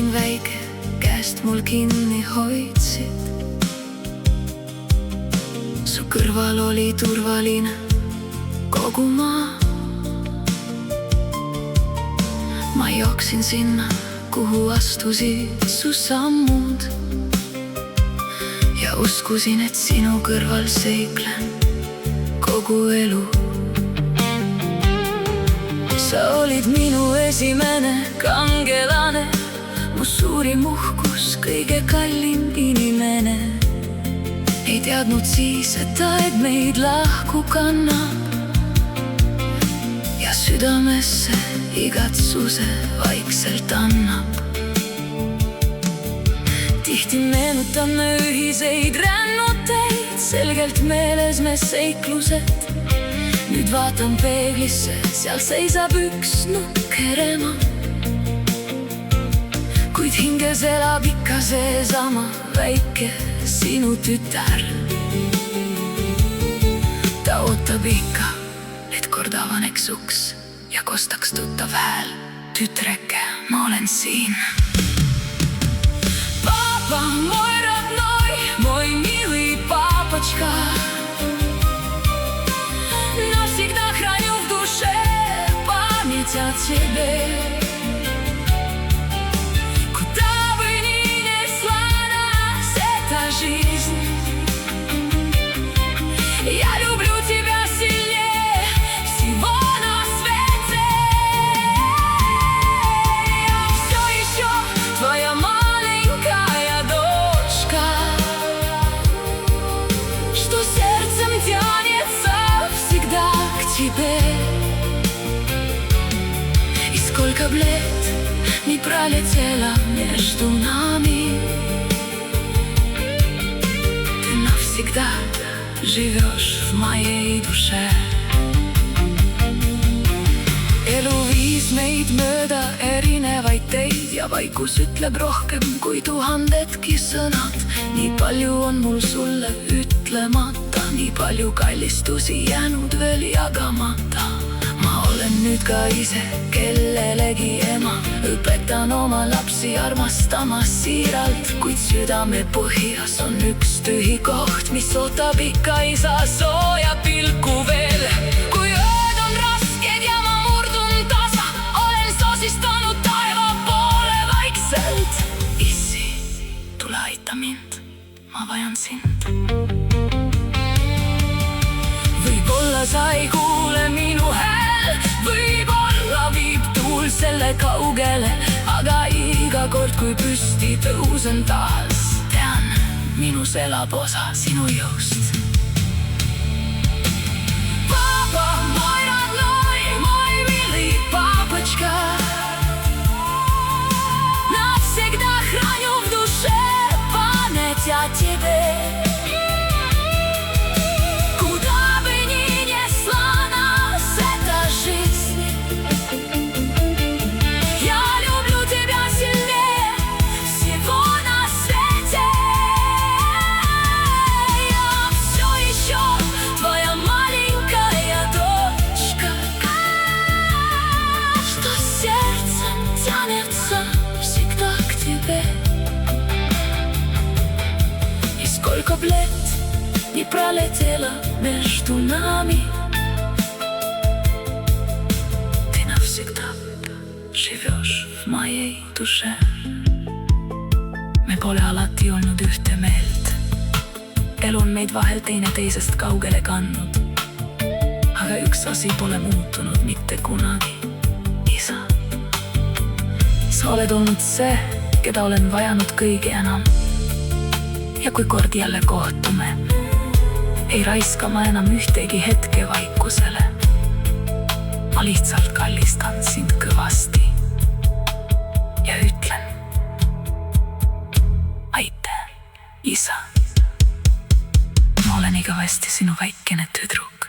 olin väike, käest mul kinni hoidsid. Su kõrval oli turvaline kogu maa. Ma jooksin sinna, kuhu astusid su sammud ja uskusin, et sinu kõrval seiklen kogu elu. Sa olid minu esimene kangelane, mu suurim uhkus, kõige kallim inimene. Ei teadnud siis, et aeg meid lahku kannab ja südamesse igatsuse vaikselt annab. Tihti meenutame ühiseid rännuteid, selgelt meeles me seiklused. Nüüd vaatan peeglisse, seal seisab üks nukker ema. Kuid hinges elab ikka seesama väike sinu tütar. Ta ootab ikka, et kord avaneks uks ja kostaks tuttav hääl. Tütreke, ma olen siin. Papa, moj родной, moj milý papačka. Навсегда храню в душе память о тебе. Куда бы ни несла нас эта жизнь, я люблю тебя сильнее всего на свете. Я все еще твоя маленькая дочка, что сердцем тянется всегда к тебе. И сколько б лет не пролетело между нами, ты навсегда живешь в моей душе. Elu viis meid mööda erinevaid teid ja vaikus ütleb rohkem kui tuhandedki sõnad. Nii palju on mul sulle ütlemata, nii palju kallistusi jäänud veel jagamata. Ma olen nüüd ka ise kellelegi ema, õpetan oma lapsi armastama siiralt, kuid südame põhjas on üks tühi koht, mis ootab ikka isa sooja pilku veel. Kui ööd on rasked ja ma murdun tasa, olen sosistanud taeva poole vaikselt. Issi, tule aita mind, ma vajan sind. Võib-olla sa ei kuule minu hääl, võib-olla viib tuul selle kaugele, aga iga kord, kui püsti tõusen taas, tean, minus elab osa sinu jõust. Papa, moj родной, moj milý papačka, навсегда храню в душе память о тебе. Сколько б лет не пролетело между нами, ты навсегда живешь в моей душе. Me pole alati olnud ühte meelt, elu on meid vahel teineteisest kaugele kandnud, aga üks asi pole muutunud mitte kunagi, isa. Sa oled olnud see, keda olen vajanud kõige enam. Ja kui kord jälle kohtume, ei raiska ma enam ühtegi hetke vaikusele. Ma lihtsalt kallistan sind kõvasti ja ütlen: aitäh, isa. Ma olen igavesti sinu väikene tüdruk.